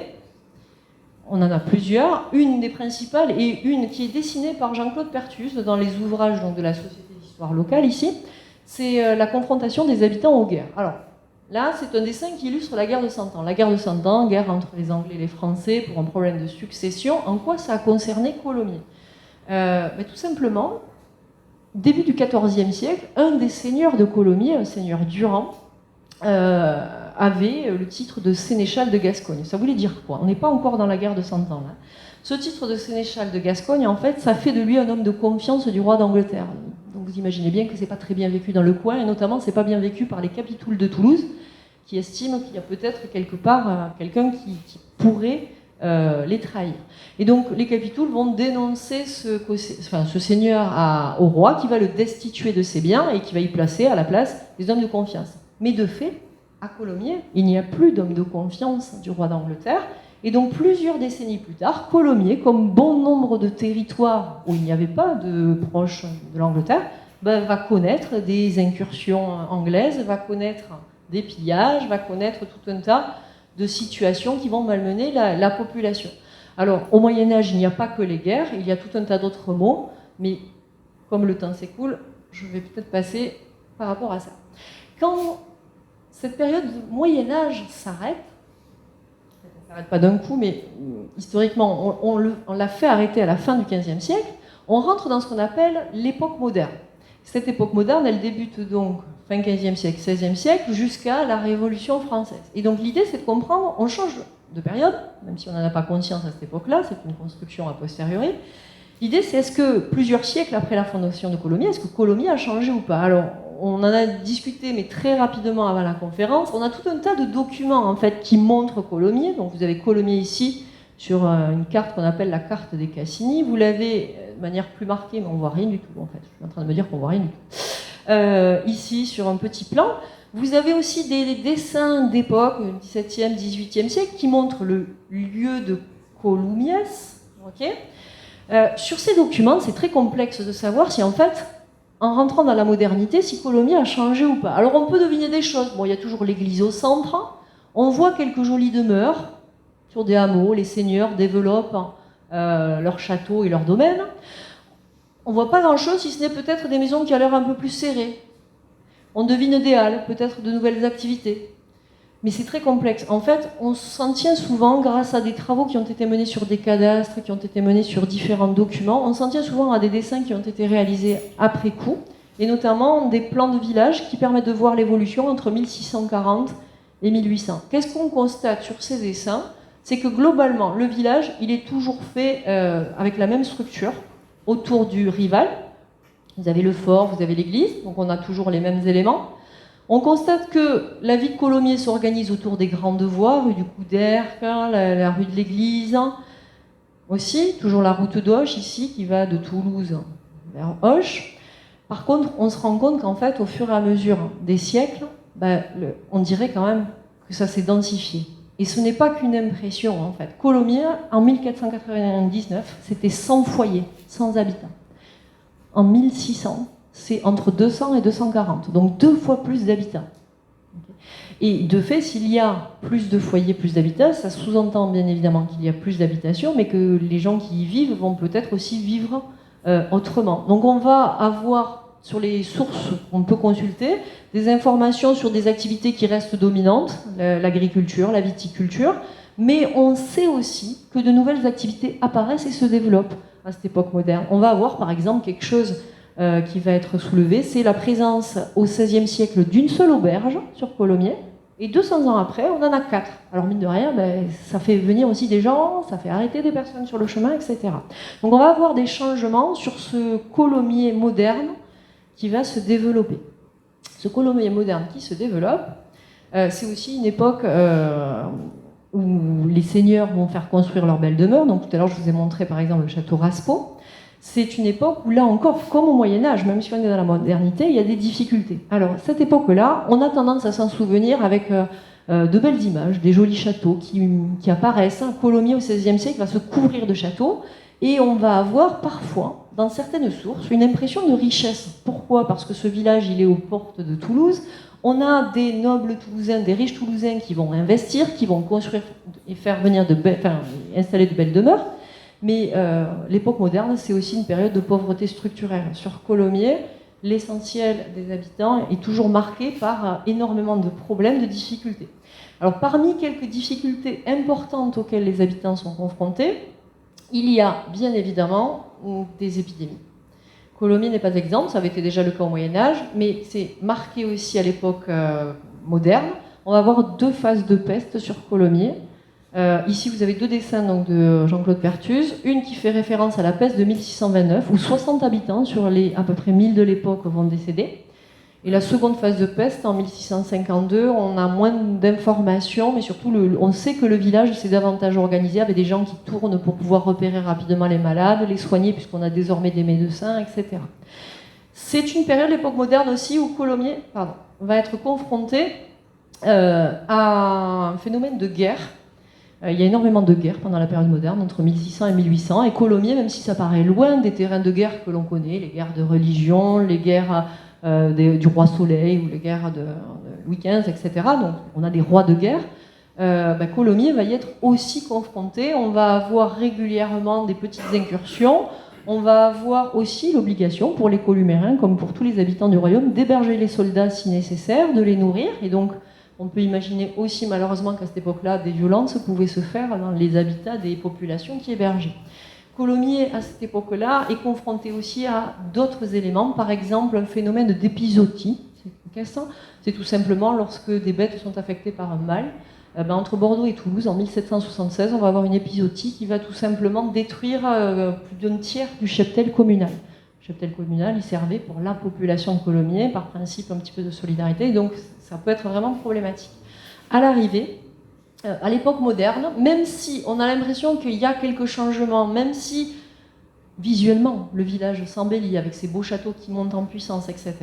on en a plusieurs. Une des principales, et une qui est dessinée par Jean-Claude Perthus dans les ouvrages de la Société d'histoire locale ici, c'est la confrontation des habitants aux guerres. Alors là, c'est un dessin qui illustre la guerre de 100 ans. La guerre de 100 ans, guerre entre les Anglais et les Français pour un problème de succession. En quoi ça a concerné Colomiers ? Tout simplement, début du XIVe siècle, un des seigneurs de Colomiers, un seigneur Durand, avait le titre de sénéchal de Gascogne. Ça voulait dire quoi ? On n'est pas encore dans la guerre de 100 ans là. Ce titre de sénéchal de Gascogne, en fait, ça fait de lui un homme de confiance du roi d'Angleterre. Donc vous imaginez bien que c'est pas très bien vécu dans le coin, et notamment c'est pas bien vécu par les capitouls de Toulouse, qui estiment qu'il y a peut-être quelque part quelqu'un qui pourrait les trahir. Et donc les capitouls vont dénoncer ce seigneur au roi qui va le destituer de ses biens et qui va y placer à la place des hommes de confiance. Mais de fait, à Colomiers, il n'y a plus d'hommes de confiance du roi d'Angleterre. Et donc plusieurs décennies plus tard, Colomiers, comme bon nombre de territoires où il n'y avait pas de proches de l'Angleterre, va connaître des incursions anglaises, va connaître des pillages, va connaître tout un tas de situations qui vont malmener la population. Alors, au Moyen-Âge, il n'y a pas que les guerres, il y a tout un tas d'autres mots, mais comme le temps s'écoule, je vais peut-être passer par rapport à ça. Quand cette période du Moyen-Âge s'arrête, elle ne s'arrête pas d'un coup, mais historiquement, on l'a fait arrêter à la fin du XVe siècle, on rentre dans ce qu'on appelle l'époque moderne. Cette époque moderne, elle débute donc fin XVe siècle, XVIe siècle, jusqu'à la Révolution française. Et donc l'idée, c'est de comprendre, on change de période, même si on n'en a pas conscience à cette époque-là, c'est une construction a posteriori. L'idée, c'est est-ce que plusieurs siècles après la fondation de Colomiers, est-ce que Colomiers a changé ou pas? Alors, on en a discuté, mais très rapidement avant la conférence. On a tout un tas de documents, en fait, qui montrent Colomiers. Donc, vous avez Colomiers ici, sur une carte qu'on appelle la carte des Cassini. Vous l'avez de manière plus marquée, mais on ne voit rien du tout, en fait. Je suis en train de me dire qu'on ne voit rien du tout. Ici, sur un petit plan. Vous avez aussi des dessins d'époque, 17e, 18e siècle, qui montrent le lieu de Colomiers. Okay, sur ces documents, c'est très complexe de savoir si, en fait, en rentrant dans la modernité, si Colomiers a changé ou pas. Alors, on peut deviner des choses. Bon, il y a toujours l'église au centre. On voit quelques jolies demeures sur des hameaux. Les seigneurs développent leurs châteaux et leurs domaines. On ne voit pas grand-chose, si ce n'est peut-être des maisons qui ont l'air un peu plus serrées. On devine des halles, peut-être de nouvelles activités. Mais c'est très complexe. En fait, on s'en tient souvent, grâce à des travaux qui ont été menés sur des cadastres, qui ont été menés sur différents documents, on s'en tient souvent à des dessins qui ont été réalisés après coup, et notamment des plans de village qui permettent de voir l'évolution entre 1640 et 1800. Qu'est-ce qu'on constate sur ces dessins? C'est que globalement, le village, il est toujours fait avec la même structure, autour du rival. Vous avez le fort, vous avez l'église, donc on a toujours les mêmes éléments. On constate que la vie de Colomiers s'organise autour des grandes voies, rue du Couderc, la rue de l'église, aussi, toujours la route d'Auch ici, qui va de Toulouse vers Auch. Par contre, on se rend compte qu'en fait, au fur et à mesure des siècles, on dirait quand même que ça s'est densifié. Et ce n'est pas qu'une impression, en fait. Colomiers, en 1499, c'était 100 foyers, 100 habitants. En 1600, c'est entre 200 et 240, donc 2 fois plus d'habitants. Et de fait, s'il y a plus de foyers, plus d'habitants, ça sous-entend bien évidemment qu'il y a plus d'habitations, mais que les gens qui y vivent vont peut-être aussi vivre autrement. Donc on va avoir, sur les sources qu'on peut consulter, des informations sur des activités qui restent dominantes, l'agriculture, la viticulture, mais on sait aussi que de nouvelles activités apparaissent et se développent à cette époque moderne. On va avoir par exemple quelque chose qui va être soulevé, c'est la présence au XVIe siècle d'une seule auberge sur Colomiers, et 200 ans après, on en a 4. Alors mine de rien, ça fait venir aussi des gens, ça fait arrêter des personnes sur le chemin, etc. Donc on va avoir des changements sur ce Colomiers moderne qui va se développer. Ce Colomiers moderne qui se développe, c'est aussi une époque où les seigneurs vont faire construire leurs belles demeures. Donc tout à l'heure, je vous ai montré par exemple le château Raspaud. C'est une époque où là encore, comme au Moyen-Âge, même si on est dans la modernité, il y a des difficultés. Alors cette époque-là, on a tendance à s'en souvenir avec de belles images, des jolis châteaux qui apparaissent. Colomiers au XVIe siècle va se couvrir de châteaux et on va avoir parfois, dans certaines sources, une impression de richesse. Pourquoi? Parce que ce village, il est aux portes de Toulouse. On a des nobles toulousains, des riches toulousains qui vont investir, qui vont construire et faire venir installer de belles demeures. Mais l'époque moderne, c'est aussi une période de pauvreté structurelle. Sur Colomiers, l'essentiel des habitants est toujours marqué par énormément de problèmes, de difficultés. Alors, parmi quelques difficultés importantes auxquelles les habitants sont confrontés, il y a bien évidemment des épidémies. Colomiers n'est pas exempt, ça avait été déjà le cas au Moyen-Âge, mais c'est marqué aussi à l'époque moderne. On va avoir 2 phases de peste sur Colomiers. Ici, vous avez 2 dessins donc, de Jean-Claude Perthuis. Une qui fait référence à la peste de 1629, où 60 habitants sur les à peu près 1000 de l'époque vont décéder. Et la seconde phase de peste, en 1652, on a moins d'informations, mais surtout on sait que le village s'est davantage organisé avec des gens qui tournent pour pouvoir repérer rapidement les malades, les soigner, puisqu'on a désormais des médecins, etc. C'est une période, l'époque moderne aussi, où Colomiers va être confronté à un phénomène de guerre. Il y a énormément de guerres pendant la période moderne, entre 1600 et 1800, et Colomiers, même si ça paraît loin des terrains de guerre que l'on connaît, les guerres de religion, les guerres du roi Soleil ou les guerres de Louis XV, etc., donc on a des rois de guerre, Colomiers va y être aussi confronté. On va avoir régulièrement des petites incursions. On va avoir aussi l'obligation pour les Columériens, comme pour tous les habitants du royaume, d'héberger les soldats si nécessaire, de les nourrir. Et donc, on peut imaginer aussi malheureusement qu'à cette époque-là, des violences pouvaient se faire dans les habitats des populations qui hébergeaient. Colomiers, à cette époque-là, est confronté aussi à d'autres éléments, par exemple un phénomène d'épizootie. C'est tout simplement lorsque des bêtes sont affectées par un mal. Entre Bordeaux et Toulouse, en 1776, on va avoir une épizootie qui va tout simplement détruire plus d'un tiers du cheptel communal. Le cheptel communal, il servait pour la population de Colomiers, par principe un petit peu de solidarité, et donc ça peut être vraiment problématique. À l'arrivée, à l'époque moderne, même si on a l'impression qu'il y a quelques changements, même si visuellement le village s'embellit avec ses beaux châteaux qui montent en puissance, etc.,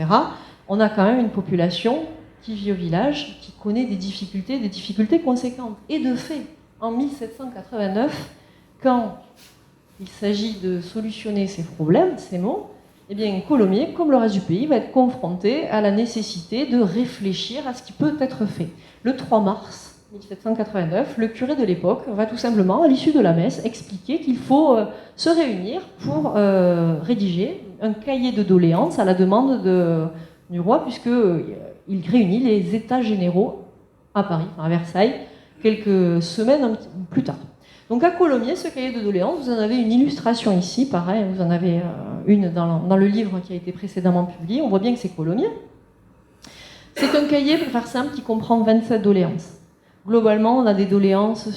on a quand même une population qui vit au village, qui connaît des difficultés conséquentes. Et de fait, en 1789, quand il s'agit de solutionner ces problèmes, ces maux, eh bien Colomiers, comme le reste du pays, va être confronté à la nécessité de réfléchir à ce qui peut être fait. Le 3 mars 1789, le curé de l'époque va tout simplement, à l'issue de la messe, expliquer qu'il faut se réunir pour rédiger un cahier de doléances à la demande du roi, puisqu'il réunit les États généraux à Paris, à Versailles, quelques semaines plus tard. Donc à Colomiers, ce cahier de doléances, vous en avez une illustration ici, pareil, vous en avez une dans le livre qui a été précédemment publié, on voit bien que c'est Colomiers. C'est un cahier, pour faire simple, qui comprend 27 doléances. Globalement, on a des doléances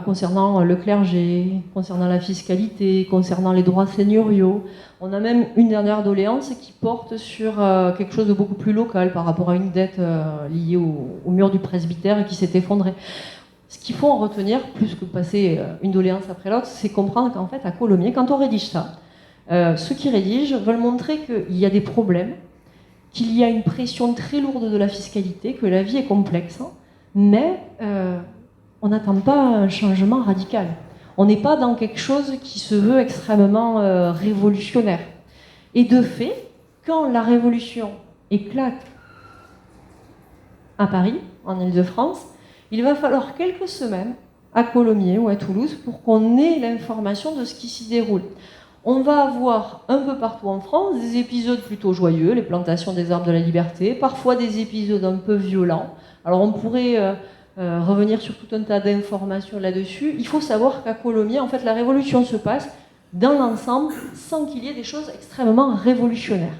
concernant le clergé, concernant la fiscalité, concernant les droits seigneuriaux. On a même une dernière doléance qui porte sur quelque chose de beaucoup plus local par rapport à une dette liée au mur du presbytère qui s'est effondré. Ce qu'il faut en retenir, plus que passer une doléance après l'autre, c'est comprendre qu'en fait, à Colomiers, quand on rédige ça, ceux qui rédigent veulent montrer qu'il y a des problèmes, qu'il y a une pression très lourde de la fiscalité, que la vie est complexe, mais on n'attend pas un changement radical. On n'est pas dans quelque chose qui se veut extrêmement révolutionnaire. Et de fait, quand la révolution éclate à Paris, en Île-de-France, il va falloir quelques semaines à Colomiers ou à Toulouse pour qu'on ait l'information de ce qui s'y déroule. On va avoir un peu partout en France des épisodes plutôt joyeux, les plantations des arbres de la liberté, parfois des épisodes un peu violents. Alors on pourrait revenir sur tout un tas d'informations là-dessus. Il faut savoir qu'à Colomiers, en fait, la révolution se passe dans l'ensemble sans qu'il y ait des choses extrêmement révolutionnaires.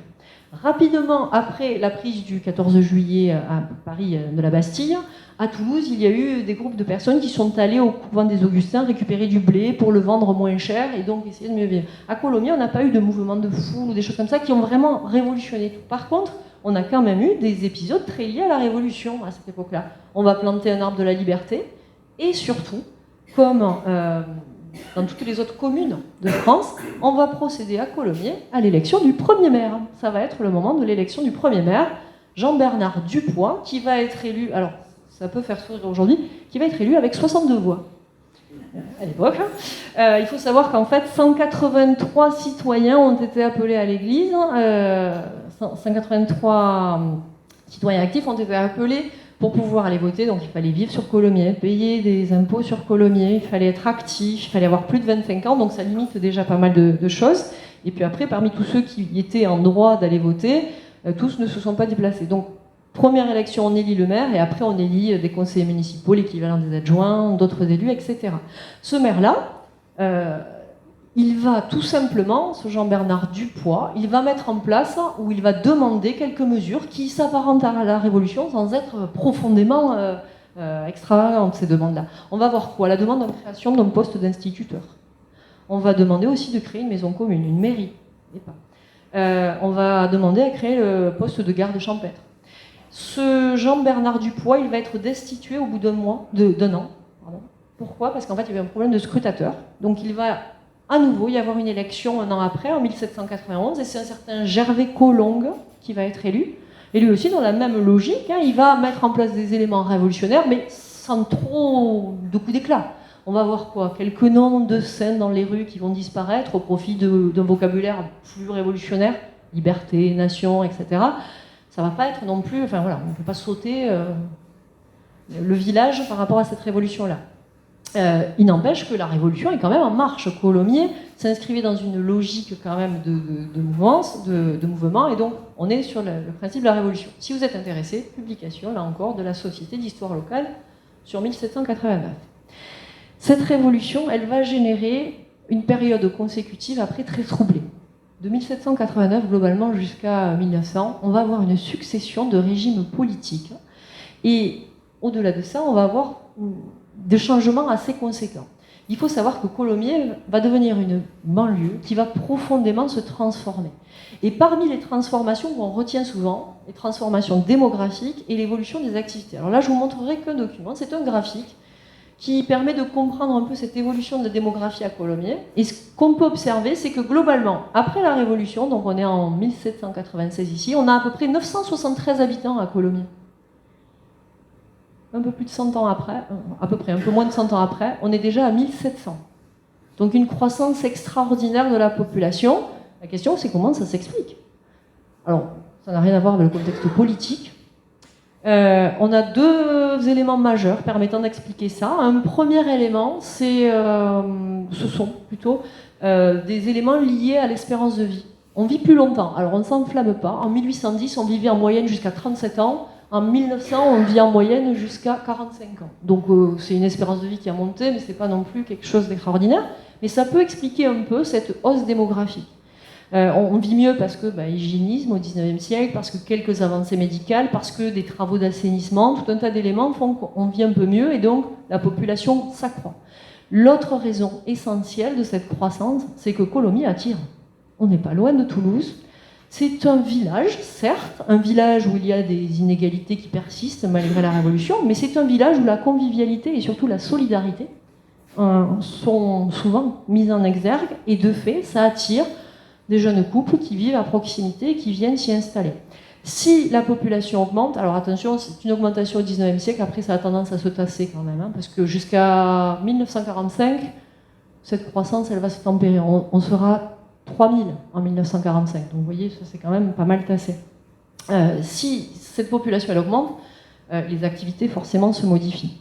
Rapidement après la prise du 14 juillet à Paris de la Bastille, à Toulouse, il y a eu des groupes de personnes qui sont allées au couvent des Augustins récupérer du blé pour le vendre moins cher et donc essayer de mieux vivre. À Colomiers, on n'a pas eu de mouvement de foule ou des choses comme ça qui ont vraiment révolutionné tout. Par contre, on a quand même eu des épisodes très liés à la Révolution à cette époque-là. On va planter un arbre de la liberté et surtout, comme dans toutes les autres communes de France, on va procéder à Colomiers à l'élection du premier maire. Ça va être le moment de l'élection du premier maire, Jean-Bernard Dupoix, qui va être élu, alors ça peut faire sourire aujourd'hui, qui va être élu avec 62 voix. À l'époque, il faut savoir qu'en fait, 183 citoyens ont été appelés à l'église, 183 citoyens actifs ont été appelés pour pouvoir aller voter, donc il fallait vivre sur Colomiers, payer des impôts sur Colomiers, il fallait être actif, il fallait avoir plus de 25 ans, donc ça limite déjà pas mal de choses. Et puis après, parmi tous ceux qui étaient en droit d'aller voter, tous ne se sont pas déplacés. Donc, première élection, on élit le maire, et après on élit des conseillers municipaux, l'équivalent des adjoints, d'autres élus, etc. Ce maire-là, il va tout simplement, ce Jean-Bernard Dupoix, il va mettre en place, ou il va demander quelques mesures qui s'apparentent à la Révolution sans être profondément extravagantes, ces demandes-là. On va voir quoi? La demande de création d'un poste d'instituteur. On va demander aussi de créer une maison commune, une mairie. Et pas. on va demander à créer le poste de garde champêtre. Ce Jean-Bernard Dupoix, il va être destitué au bout d'un an. Pardon. Pourquoi? Parce qu'en fait, il y avait un problème de scrutateur. Donc il va à nouveau y avoir une élection un an après, en 1791, et c'est un certain Gervais Collongue qui va être élu. Et lui aussi, dans la même logique, il va mettre en place des éléments révolutionnaires, mais sans trop de coups d'éclat. On va voir quoi? Quelques noms de scènes dans les rues qui vont disparaître au profit d'un vocabulaire plus révolutionnaire, liberté, nation, etc. Ça va pas être non plus... Enfin voilà, on ne peut pas sauter le village par rapport à cette révolution-là. Il n'empêche que la révolution est quand même en marche. Colomiers s'inscrivait dans une logique quand même de mouvement, et donc on est sur le principe de la révolution. Si vous êtes intéressé, publication, là encore, de la Société d'histoire locale sur 1789. Cette révolution, elle va générer une période consécutive après très troublée. De 1789 globalement jusqu'à 1900, on va avoir une succession de régimes politiques, et au-delà de ça, on va avoir des changements assez conséquents. Il faut savoir que Colomiers va devenir une banlieue qui va profondément se transformer. Et parmi les transformations qu'on retient souvent, les transformations démographiques et l'évolution des activités. Alors là, je vous montrerai qu'un document, c'est un graphique qui permet de comprendre un peu cette évolution de la démographie à Colomiers. Et ce qu'on peut observer, c'est que globalement, après la Révolution, donc on est en 1796 ici, on a à peu près 973 habitants à Colomiers. Un peu plus de 100 ans après, à peu près un peu moins de 100 ans après, on est déjà à 1700. Donc une croissance extraordinaire de la population. La question, c'est comment ça s'explique? Alors, ça n'a rien à voir avec le contexte politique. On a deux éléments majeurs permettant d'expliquer ça. Un premier élément, ce sont plutôt des éléments liés à l'espérance de vie. On vit plus longtemps, alors on ne s'enflamme pas. En 1810, on vivait en moyenne jusqu'à 37 ans. En 1900, on vit en moyenne jusqu'à 45 ans. Donc c'est une espérance de vie qui a monté, mais ce n'est pas non plus quelque chose d'extraordinaire. Mais ça peut expliquer un peu cette hausse démographique. On vit mieux parce que hygiénisme au XIXe siècle, parce que quelques avancées médicales, parce que des travaux d'assainissement, tout un tas d'éléments font qu'on vit un peu mieux et donc la population s'accroît. L'autre raison essentielle de cette croissance, c'est que Colomiers attire. On n'est pas loin de Toulouse. C'est un village, certes, un village où il y a des inégalités qui persistent malgré la Révolution, mais c'est un village où la convivialité et surtout la solidarité sont souvent mises en exergue, et de fait, ça attire des jeunes couples qui vivent à proximité et qui viennent s'y installer. Si la population augmente, alors attention, c'est une augmentation au XIXe siècle, après ça a tendance à se tasser quand même, parce que jusqu'à 1945, cette croissance, elle va se tempérer. On sera 3000 en 1945. Donc vous voyez, ça c'est quand même pas mal tassé. Si cette population elle augmente, les activités forcément se modifient.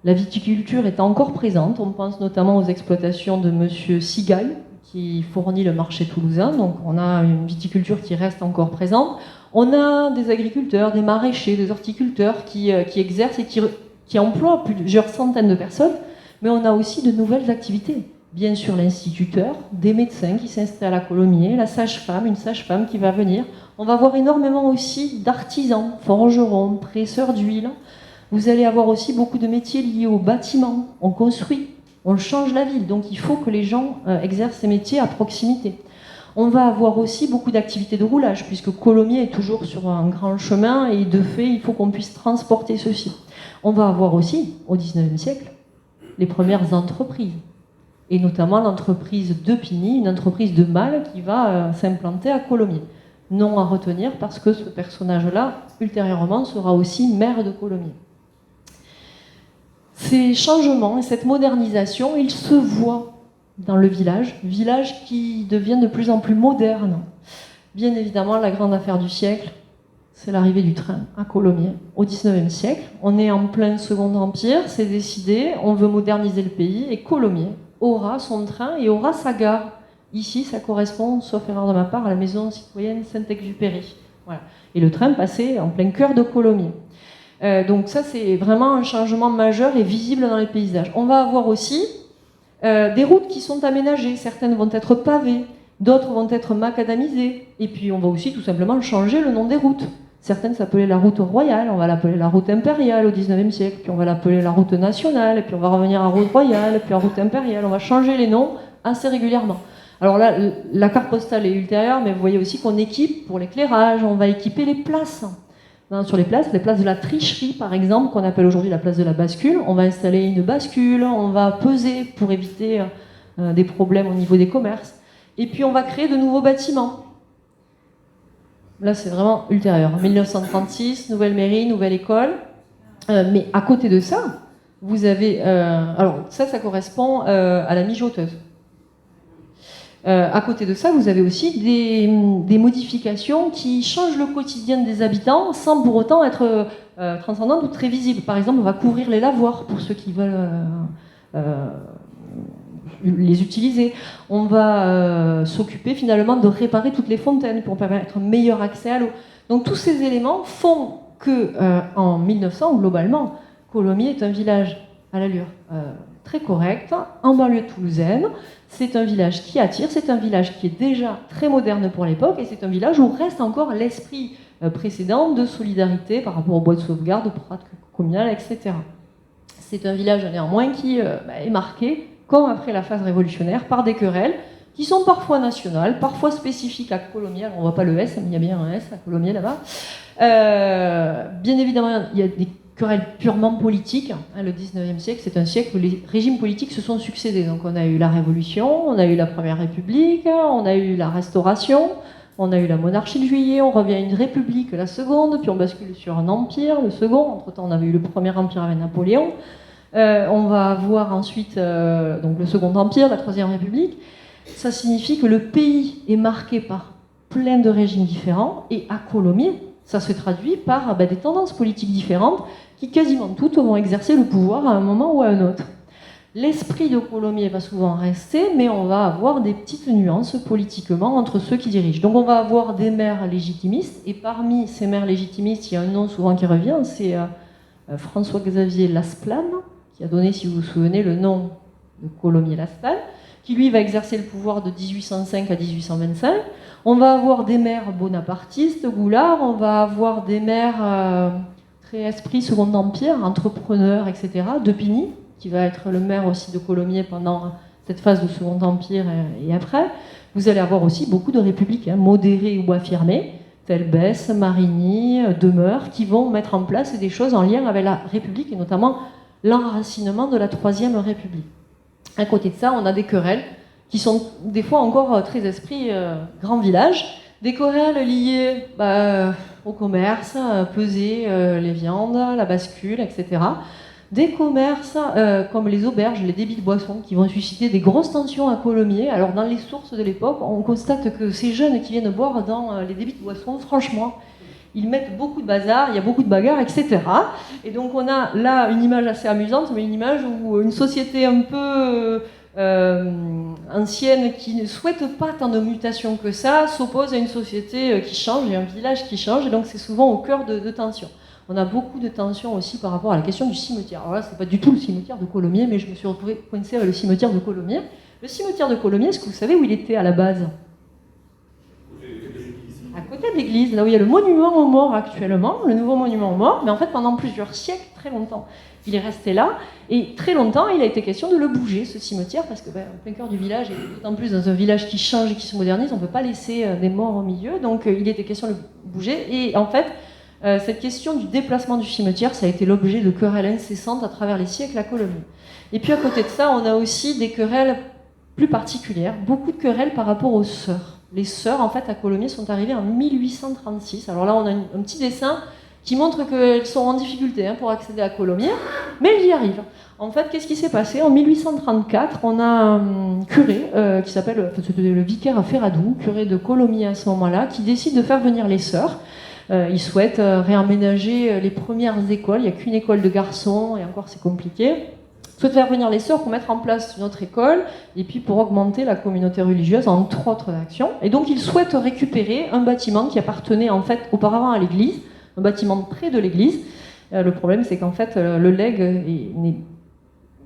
La viticulture est encore présente. On pense notamment aux exploitations de Monsieur Sigal, qui fournit le marché toulousain. Donc on a une viticulture qui reste encore présente. On a des agriculteurs, des maraîchers, des horticulteurs qui exercent et qui emploient plusieurs centaines de personnes. Mais on a aussi de nouvelles activités. Bien sûr l'instituteur, des médecins qui s'installent à Colomiers, la sage-femme, une sage-femme qui va venir. On va voir énormément aussi d'artisans, forgerons, presseurs d'huile. Vous allez avoir aussi beaucoup de métiers liés au bâtiment. On construit, on change la ville, donc il faut que les gens exercent ces métiers à proximité. On va avoir aussi beaucoup d'activités de roulage, puisque Colomiers est toujours sur un grand chemin, et de fait, il faut qu'on puisse transporter ceci. On va avoir aussi, au XIXe siècle, les premières entreprises. Et notamment l'entreprise de Pigny, une entreprise de malle qui va s'implanter à Colomiers. Non à retenir parce que ce personnage-là, ultérieurement, sera aussi maire de Colomiers. Ces changements et cette modernisation, ils se voient dans le village qui devient de plus en plus moderne. Bien évidemment, la grande affaire du siècle, c'est l'arrivée du train à Colomiers au XIXe siècle. On est en plein Second Empire, c'est décidé, on veut moderniser le pays, et Colomiers aura son train et aura sa gare. Ici, ça correspond, sauf erreur de ma part, à la maison citoyenne Saint-Exupéry. Voilà. Et le train passait en plein cœur de Colomiers. Donc ça, c'est vraiment un changement majeur et visible dans les paysages. On va avoir aussi des routes qui sont aménagées. Certaines vont être pavées, d'autres vont être macadamisées. Et puis, on va aussi tout simplement changer le nom des routes. Certaines s'appelaient la route royale, on va l'appeler la route impériale au XIXe siècle, puis on va l'appeler la route nationale, et puis on va revenir à route royale, puis à route impériale. On va changer les noms assez régulièrement. Alors là, la carte postale est ultérieure, mais vous voyez aussi qu'on équipe pour l'éclairage, on va équiper les places. Sur les places de la tricherie par exemple, qu'on appelle aujourd'hui la place de la bascule, on va installer une bascule, on va peser pour éviter des problèmes au niveau des commerces, et puis on va créer de nouveaux bâtiments. Là c'est vraiment ultérieur. 1936, nouvelle mairie, nouvelle école, mais à côté de ça, vous avez... alors ça correspond à la mijoteuse. À côté de ça, vous avez aussi des modifications qui changent le quotidien des habitants sans pour autant être transcendantes ou très visibles. Par exemple, on va couvrir les lavoirs pour ceux qui veulent les utiliser. On va s'occuper finalement de réparer toutes les fontaines pour permettre un meilleur accès à l'eau. Donc tous ces éléments font que en 1900, globalement, Colomiers est un village à l'allure très correcte, en banlieue toulousaine. C'est un village qui attire, c'est un village qui est déjà très moderne pour l'époque, et c'est un village où reste encore l'esprit précédent de solidarité par rapport aux bois de sauvegarde, aux prates communales, etc. C'est un village néanmoins qui est marqué, comme après la phase révolutionnaire, par des querelles qui sont parfois nationales, parfois spécifiques à Colomiers. Alors on ne voit pas le S, mais il y a bien un S à Colomiers là-bas. Bien évidemment, il y a des querelle purement politique. Le 19e siècle, c'est un siècle où les régimes politiques se sont succédés. Donc on a eu la Révolution, on a eu la Première République, on a eu la Restauration, on a eu la monarchie de Juillet, on revient à une république, la seconde, puis on bascule sur un empire, le second. Entre-temps, on avait eu le premier empire avec Napoléon. On va avoir ensuite donc le second empire, la troisième république. Ça signifie que le pays est marqué par plein de régimes différents, et à Colomiers, ça se traduit par des tendances politiques différentes qui quasiment toutes vont exercer le pouvoir à un moment ou à un autre. L'esprit de Colomiers va souvent rester, mais on va avoir des petites nuances politiquement entre ceux qui dirigent. Donc on va avoir des maires légitimistes, et parmi ces maires légitimistes, il y a un nom souvent qui revient, c'est François-Xavier Lasplane, qui a donné, si vous vous souvenez, le nom de Colomiers-Lasplane, qui lui va exercer le pouvoir de 1805 à 1825. On va avoir des maires bonapartistes, Goulard, on va avoir des maires très esprit Second Empire, entrepreneurs, etc. Depigny, qui va être le maire aussi de Colomiers pendant cette phase de Second Empire et après. Vous allez avoir aussi beaucoup de républicains, modérés ou affirmés, tels Besse, Marigny, Demeure, qui vont mettre en place des choses en lien avec la République, et notamment l'enracinement de la Troisième République. À côté de ça, on a des querelles qui sont des fois encore très esprit grand village, des querelles liées au commerce, peser les viandes, la bascule, etc. Des commerces comme les auberges, les débits de boissons, qui vont susciter des grosses tensions à Colomiers. Alors dans les sources de l'époque, on constate que ces jeunes qui viennent boire dans les débits de boissons, franchement, ils mettent beaucoup de bazar, il y a beaucoup de bagarres, etc. Et donc on a là une image assez amusante, mais une image où une société un peu ancienne qui ne souhaite pas tant de mutations que ça s'oppose à une société qui change et un village qui change, et donc c'est souvent au cœur de tensions. On a beaucoup de tensions aussi par rapport à la question du cimetière. Alors là, c'est pas du tout le cimetière de Colomiers, mais je me suis retrouvée coincée avec le cimetière de Colomiers. Le cimetière de Colomiers, est-ce que vous savez où il était à la base ? À côté de l'église, là où il y a le monument aux morts actuellement, le nouveau monument aux morts, mais en fait pendant plusieurs siècles, très longtemps, il est resté là, et très longtemps il a été question de le bouger, ce cimetière, parce que en plein cœur du village, et d'autant plus dans un village qui change et qui se modernise, on ne peut pas laisser des morts au milieu, donc il était question de le bouger, et en fait, cette question du déplacement du cimetière, ça a été l'objet de querelles incessantes à travers les siècles à Colomiers. Et puis à côté de ça, on a aussi des querelles plus particulières, beaucoup de querelles par rapport aux sœurs. Les sœurs, en fait, à Colomiers sont arrivées en 1836. Alors là, on a un petit dessin qui montre qu'elles sont en difficulté pour accéder à Colomiers, mais elles y arrivent. En fait, qu'est-ce qui s'est passé ? En 1834, on a un curé qui s'appelle, le vicaire Ferradou, curé de Colomiers à ce moment-là, qui décide de faire venir les sœurs. Il souhaite réaménager les premières écoles. Il n'y a qu'une école de garçons, et encore c'est compliqué. Il souhaite faire venir les sœurs pour mettre en place une autre école, et puis pour augmenter la communauté religieuse, entre autres actions. Et donc il souhaite récupérer un bâtiment qui appartenait en fait auparavant à l'église, un bâtiment près de l'église. Le problème, c'est qu'en fait, le legs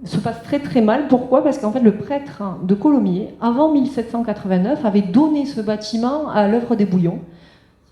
se passe très très mal. Pourquoi ? Parce qu'en fait, le prêtre de Colomiers, avant 1789, avait donné ce bâtiment à l'œuvre des Bouillons.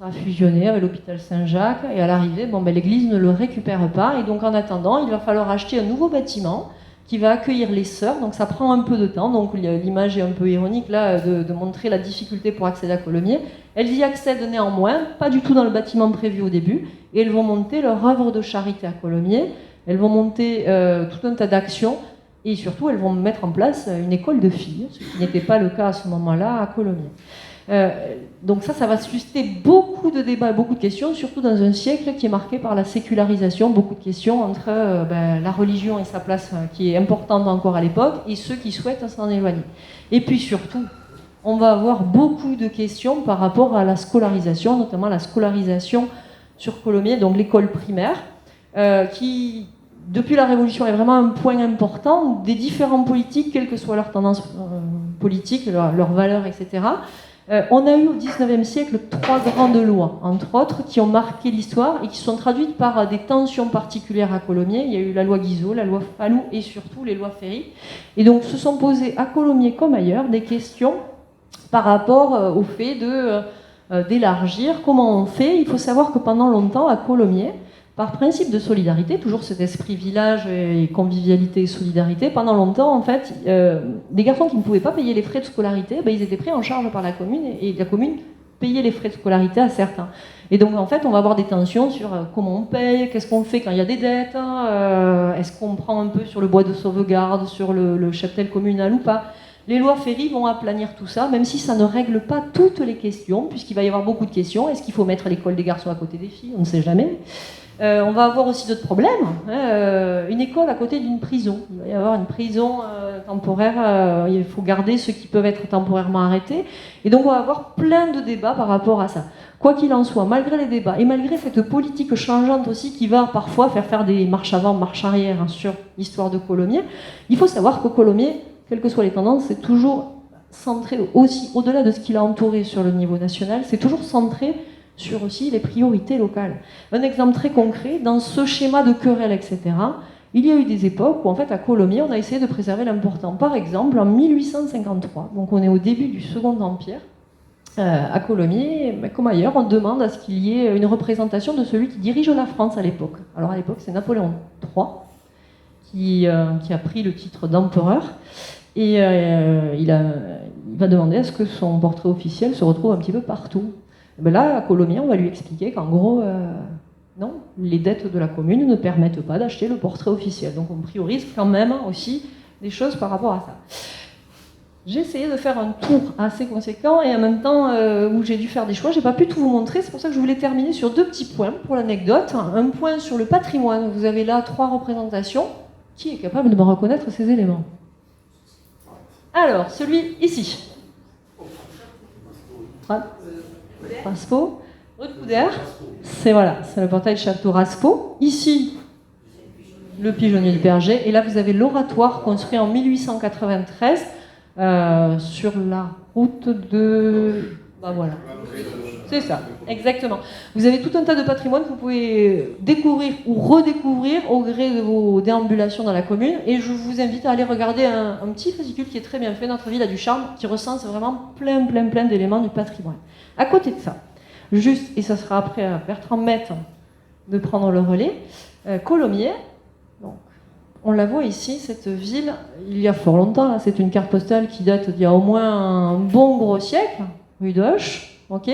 Ça a fusionné avec l'hôpital Saint-Jacques, et à l'arrivée, l'église ne le récupère pas, et donc en attendant, il va falloir acheter un nouveau bâtiment qui va accueillir les sœurs. Donc ça prend un peu de temps, donc l'image est un peu ironique là de montrer la difficulté pour accéder à Colomiers. Elles y accèdent néanmoins, pas du tout dans le bâtiment prévu au début, et elles vont monter leur œuvre de charité à Colomiers. Elles vont monter tout un tas d'actions, et surtout elles vont mettre en place une école de filles, ce qui n'était pas le cas à ce moment-là à Colomiers. Donc ça va susciter beaucoup de débats, beaucoup de questions, surtout dans un siècle qui est marqué par la sécularisation, beaucoup de questions entre la religion et sa place qui est importante encore à l'époque, et ceux qui souhaitent s'en éloigner. Et puis surtout, on va avoir beaucoup de questions par rapport à la scolarisation, notamment la scolarisation sur Colomiers, donc l'école primaire, qui, depuis la Révolution, est vraiment un point important des différents politiques, quelles que soient leurs tendances politiques, leurs valeurs, etc. On a eu au XIXe siècle 3 grandes lois, entre autres, qui ont marqué l'histoire et qui sont traduites par des tensions particulières à Colomiers. Il y a eu la loi Guizot, la loi Fallou et surtout les lois Ferry. Et donc se sont posées à Colomiers comme ailleurs des questions par rapport au fait d'élargir. Comment on fait ? Il faut savoir que pendant longtemps, à Colomiers, par principe de solidarité, toujours cet esprit village et convivialité et solidarité, pendant longtemps, en fait, des garçons qui ne pouvaient pas payer les frais de scolarité, ils étaient pris en charge par la commune, et la commune payait les frais de scolarité à certains. Et donc, en fait, on va avoir des tensions sur comment on paye, qu'est-ce qu'on fait quand il y a des dettes, est-ce qu'on prend un peu sur le bois de sauvegarde, sur le cheptel communal ou pas. Les lois Ferry vont aplanir tout ça, même si ça ne règle pas toutes les questions, puisqu'il va y avoir beaucoup de questions. Est-ce qu'il faut mettre l'école des garçons à côté des filles ? On ne sait jamais. On va avoir aussi d'autres problèmes. Une école à côté d'une prison. Il va y avoir une prison temporaire. Il faut garder ceux qui peuvent être temporairement arrêtés. Et donc on va avoir plein de débats par rapport à ça. Quoi qu'il en soit, malgré les débats et malgré cette politique changeante aussi qui va parfois faire des marches avant, marches arrière sur l'histoire de Colomiers, il faut savoir que Colomiers, quelles que soient les tendances, c'est toujours centré aussi, au-delà de ce qu'il a entouré sur le niveau national, c'est toujours centré sur aussi les priorités locales. Un exemple très concret, dans ce schéma de querelle, etc., il y a eu des époques où, en fait, à Colomiers, on a essayé de préserver l'important. Par exemple, en 1853, donc on est au début du Second Empire, à Colomiers, comme ailleurs, on demande à ce qu'il y ait une représentation de celui qui dirige la France à l'époque. Alors à l'époque, c'est Napoléon III qui a pris le titre d'empereur, et il va demander à ce que son portrait officiel se retrouve un petit peu partout. Ben là, à Colomiers, on va lui expliquer qu'en gros, non, les dettes de la commune ne permettent pas d'acheter le portrait officiel. Donc on priorise quand même aussi des choses par rapport à ça. J'ai essayé de faire un tour assez conséquent et en même temps où j'ai dû faire des choix, j'ai pas pu tout vous montrer. C'est pour ça que je voulais terminer sur 2 petits points pour l'anecdote. Un point sur le patrimoine. Vous avez là 3 représentations. Qui est capable de me reconnaître ces éléments ? Alors, celui ici. Raspaud, rue de Coudert, c'est le portail de Château Raspaud. Ici, le pigeonnier du Berger. Et là, vous avez l'oratoire construit en 1893 sur la route de... voilà. C'est ça, exactement. Vous avez tout un tas de patrimoine que vous pouvez découvrir ou redécouvrir au gré de vos déambulations dans la commune. Et je vous invite à aller regarder un petit fascicule qui est très bien fait. Notre ville a du charme, qui recense vraiment plein d'éléments du patrimoine. À côté de ça, juste, et ça sera après à Bertrand Mette de prendre le relais, Colomiers, donc, on la voit ici, cette ville, il y a fort longtemps, là, c'est une carte postale qui date d'il y a au moins un bon gros siècle, rue de Hoche, ok.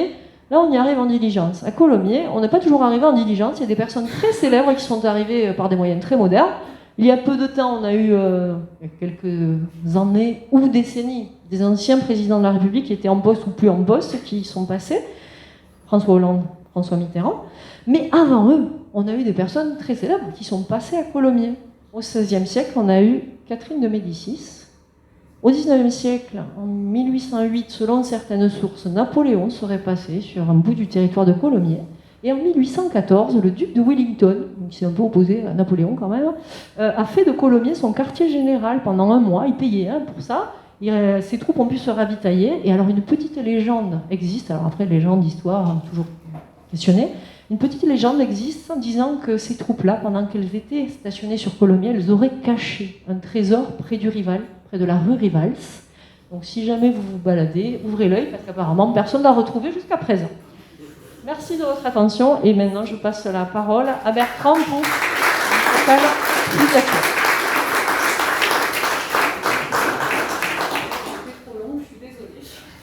Là, on y arrive en diligence. À Colomiers, on n'est pas toujours arrivé en diligence, il y a des personnes très célèbres qui sont arrivées par des moyens très modernes. Il y a peu de temps, on a eu, il y a quelques années ou décennies, des anciens présidents de la République qui étaient en poste ou plus en poste, qui y sont passés. François Hollande, François Mitterrand. Mais avant eux, on a eu des personnes très célèbres qui sont passées à Colomiers. Au XVIe siècle, on a eu Catherine de Médicis. Au XIXe siècle, en 1808, selon certaines sources, Napoléon serait passé sur un bout du territoire de Colomiers. Et en 1814, le duc de Wellington, qui s'est un peu opposé à Napoléon quand même, a fait de Colomiers son quartier général pendant un mois. Il payait pour ça. Ses troupes ont pu se ravitailler. Et alors une petite légende existe, alors après légende, histoire, toujours questionnée, une petite légende existe en disant que ces troupes-là, pendant qu'elles étaient stationnées sur Colomiers, elles auraient caché un trésor près du Rival, près de la rue Rivals. Donc si jamais vous vous baladez, ouvrez l'œil, parce qu'apparemment personne ne l'a retrouvé jusqu'à présent. Merci de votre attention, et maintenant je passe la parole à Bertrand pour une plus d'accueil.